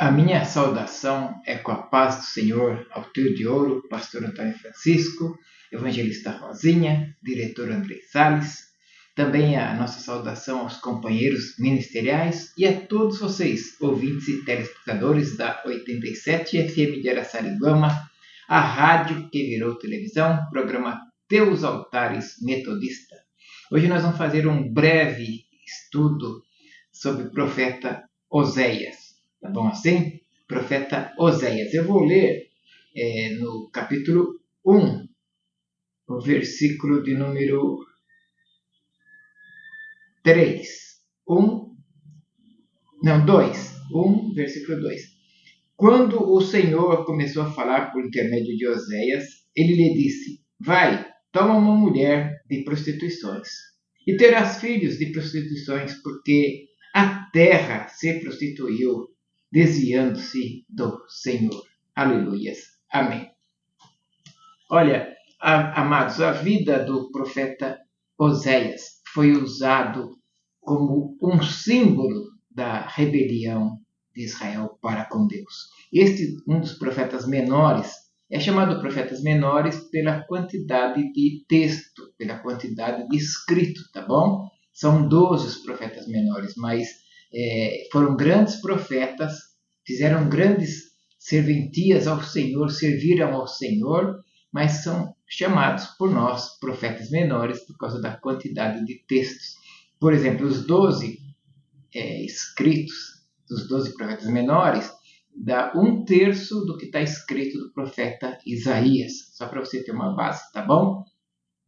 A minha saudação é com a paz do Senhor ao trio de ouro, pastor Antônio Francisco, evangelista Rosinha, diretor André Salles, também a nossa saudação aos companheiros ministeriais e a todos vocês, ouvintes e telespectadores da 87 FM de Araçariguama, a rádio que virou televisão, programa Teus Altares Metodista. Hoje nós vamos fazer um breve estudo sobre o profeta Oséias. Tá bom assim? Profeta Oséias. Eu vou ler no capítulo 1, o versículo de número 3. 2, versículo 2. Quando o Senhor começou a falar por intermédio de Oséias, ele lhe disse: Vai, toma uma mulher de prostituições, e terás filhos de prostituições, porque a terra se prostituiu, desviando-se do Senhor. Aleluias. Amém. Olha, amados, a vida do profeta Oséias foi usado como um símbolo da rebelião de Israel para com Deus. Este, um dos profetas menores, é chamado profetas menores pela quantidade de texto, pela quantidade de escrito, tá bom? São 12 os profetas menores, mas foram grandes profetas, fizeram grandes serventias ao Senhor, serviram ao Senhor, mas são chamados por nós profetas menores por causa da quantidade de textos. Por exemplo, os 12 escritos dos 12 profetas menores dá 1/3 do que está escrito do profeta Isaías, só para você ter uma base, tá bom?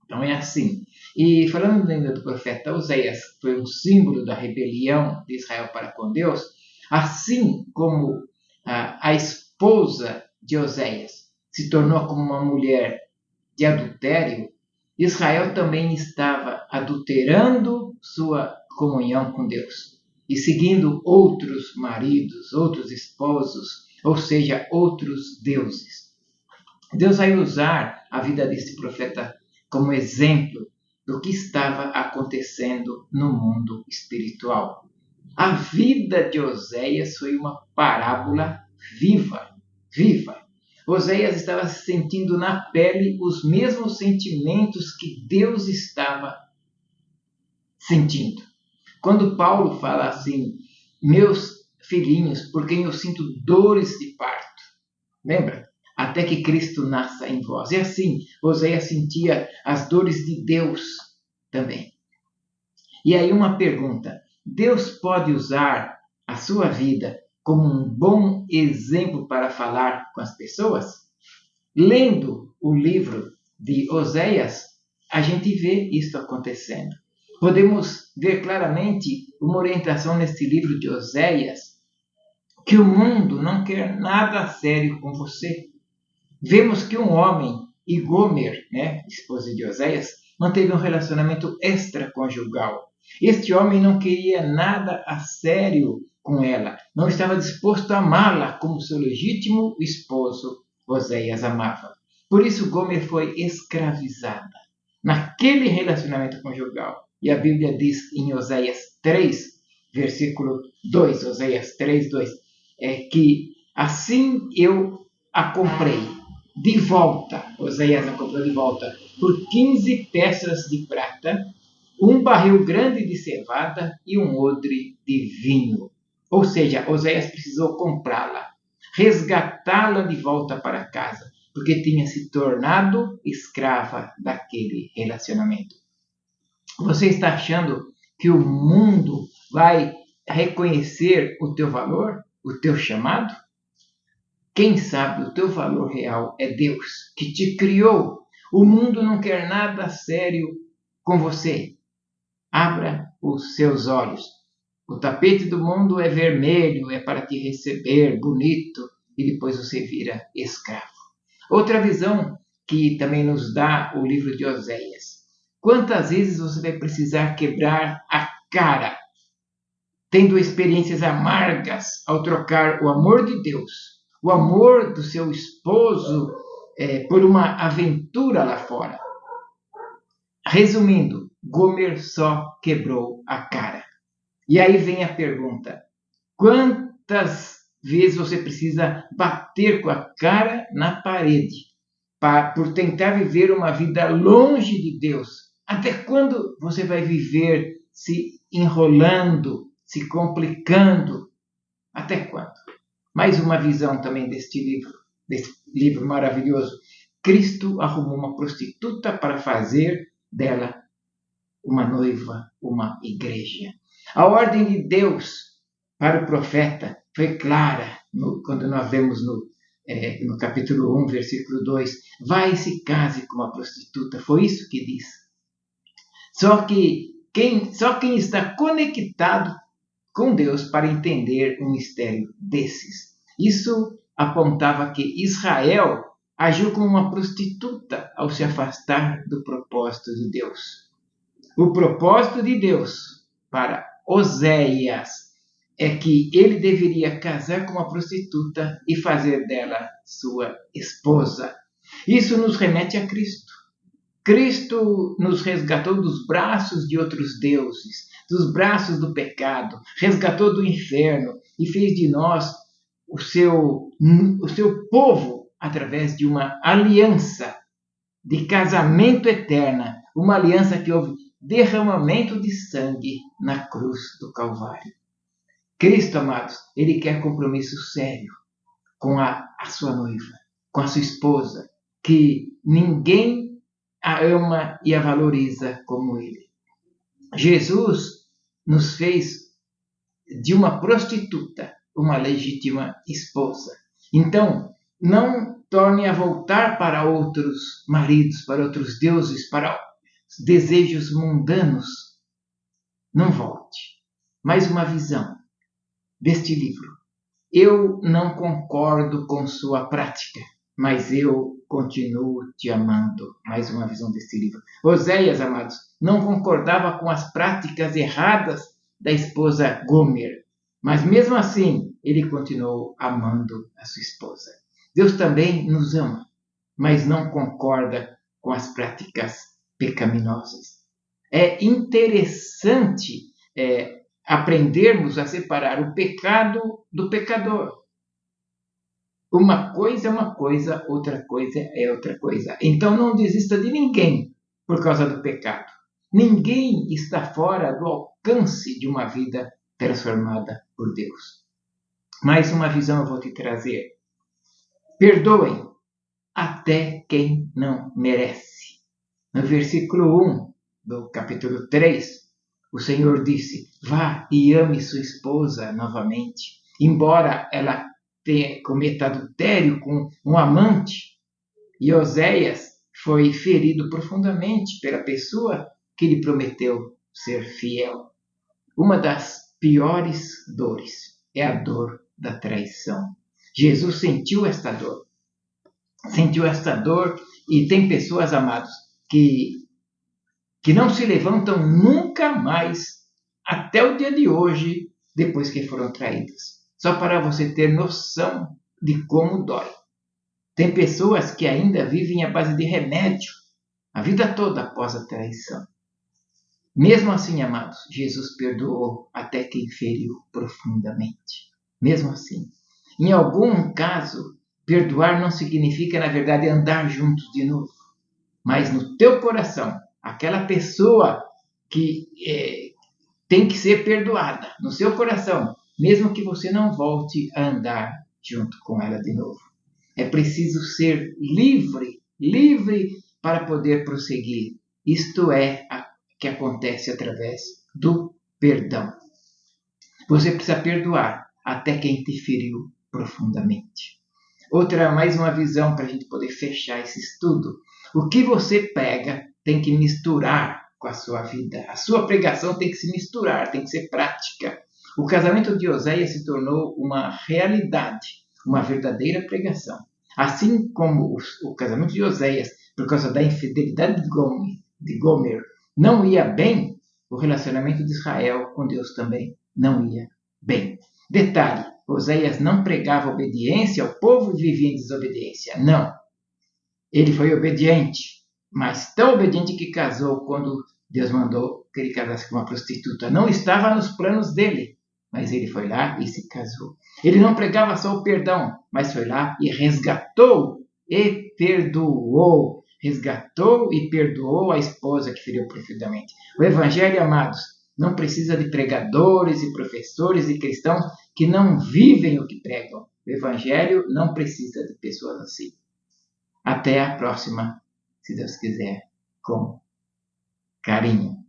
Então é assim. E falando ainda do profeta Oséias, que foi um símbolo da rebelião de Israel para com Deus, assim como a esposa de Oséias se tornou como uma mulher de adultério, Israel também estava adulterando sua comunhão com Deus e seguindo outros maridos, outros esposos, ou seja, outros deuses. Deus vai usar a vida desse profeta como exemplo do que estava acontecendo no mundo espiritual. A vida de Oséias foi uma parábola viva. Oséias estava sentindo na pele os mesmos sentimentos que Deus estava sentindo. Quando Paulo fala assim, meus filhinhos, por quem eu sinto dores de parto, lembra? Até que Cristo nasça em vós. E assim, Oséias sentia as dores de Deus também. E aí uma pergunta, Deus pode usar a sua vida como um bom exemplo para falar com as pessoas? Lendo o livro de Oséias, a gente vê isso acontecendo. Podemos ver claramente uma orientação neste livro de Oséias, que o mundo não quer nada a sério com você. Vemos que um homem, e Gomer, esposa de Oséias, manteve um relacionamento extraconjugal. Este homem não queria nada a sério com ela, não estava disposto a amá-la como seu legítimo esposo Oséias amava. Por isso Gomer foi escravizada naquele relacionamento conjugal. E a Bíblia diz em Oséias 3, versículo 2, Oséias 3, 2, que assim eu a comprei de volta, Oséias a comprou de volta, por 15 peças de prata, um barril grande de cevada e um odre de vinho. Ou seja, Oséias precisou comprá-la, resgatá-la de volta para casa, porque tinha se tornado escrava daquele relacionamento. Você está achando que o mundo vai reconhecer o teu valor, o teu chamado? Quem sabe o teu valor real é Deus, que te criou. O mundo não quer nada sério com você. Abra os seus olhos. O tapete do mundo é vermelho, é para te receber, bonito, e depois você vira escravo. Outra visão que também nos dá o livro de Oséias. Quantas vezes você vai precisar quebrar a cara, tendo experiências amargas ao trocar o amor de Deus, o amor do seu esposo, por uma aventura lá fora? Resumindo, Gomer só quebrou a cara. E aí vem a pergunta, quantas vezes você precisa bater com a cara na parede por tentar viver uma vida longe de Deus. Até quando você vai viver se enrolando, se complicando? Até quando? Mais uma visão também deste livro maravilhoso. Cristo arrumou uma prostituta para fazer dela uma noiva, uma igreja. A ordem de Deus para o profeta foi clara, quando nós vemos no capítulo 1, versículo 2, vai e se case com uma prostituta. Foi isso que diz. Só quem está conectado com Deus para entender um mistério desses. Isso apontava que Israel agiu como uma prostituta ao se afastar do propósito de Deus. O propósito de Deus para Oséias é que ele deveria casar com uma prostituta e fazer dela sua esposa. Isso nos remete a Cristo. Cristo nos resgatou dos braços de outros deuses, dos braços do pecado, resgatou do inferno e fez de nós o seu povo através de uma aliança de casamento eterna, uma aliança que houve derramamento de sangue na cruz do Calvário. Cristo, amados, ele quer compromisso sério com a sua noiva, com a sua esposa, que ninguém a ama e a valoriza como ele. Jesus nos fez de uma prostituta uma legítima esposa. Então, não torne a voltar para outros maridos, para outros deuses, para desejos mundanos. Não volte. Mais uma visão deste livro. Eu não concordo com sua prática, mas eu continuo te amando. Mais uma visão deste livro. Oséias, amados, não concordava com as práticas erradas da esposa Gomer, mas mesmo assim ele continuou amando a sua esposa. Deus também nos ama, mas não concorda com as práticas pecaminosas. É interessante aprendermos a separar o pecado do pecador. Uma coisa é uma coisa, outra coisa é outra coisa. Então não desista de ninguém por causa do pecado. Ninguém está fora do alcance de uma vida transformada por Deus. Mais uma visão eu vou te trazer. Perdoem até quem não merece. No versículo 1 do capítulo 3, o Senhor disse: vá e ame sua esposa novamente, embora ela cometa adultério com um amante. E Oséias foi ferido profundamente pela pessoa que lhe prometeu ser fiel. Uma das piores dores é a dor da traição. Jesus sentiu esta dor. Sentiu esta dor e tem pessoas, amados, que não se levantam nunca mais até o dia de hoje, depois que foram traídas. Só para você ter noção de como dói. Tem pessoas que ainda vivem à base de remédio a vida toda após a traição. Mesmo assim, amados, Jesus perdoou até quem feriu profundamente. Mesmo assim. Em algum caso, perdoar não significa, na verdade, andar juntos de novo. Mas no teu coração, aquela pessoa que tem que ser perdoada, no seu coração, mesmo que você não volte a andar junto com ela de novo. É preciso ser livre para poder prosseguir. Isto é que acontece através do perdão. Você precisa perdoar até quem te feriu profundamente. Mais uma visão para a gente poder fechar esse estudo. O que você pega tem que misturar com a sua vida. A sua pregação tem que se misturar, tem que ser prática. O casamento de Oséias se tornou uma realidade, uma verdadeira pregação. Assim como o casamento de Oséias, por causa da infidelidade de Gomer, não ia bem, o relacionamento de Israel com Deus também não ia bem. Detalhe, Oséias não pregava obediência ao povo e vivia em desobediência. Não. Ele foi obediente, mas tão obediente que casou quando Deus mandou que ele casasse com uma prostituta. Não estava nos planos dele, mas ele foi lá e se casou. Ele não pregava só o perdão, mas foi lá e resgatou e perdoou. Resgatou e perdoou a esposa que feriu profundamente. O Evangelho, amados, não precisa de pregadores e professores e cristãos que não vivem o que pregam. O Evangelho não precisa de pessoas assim. Até a próxima, se Deus quiser, com carinho.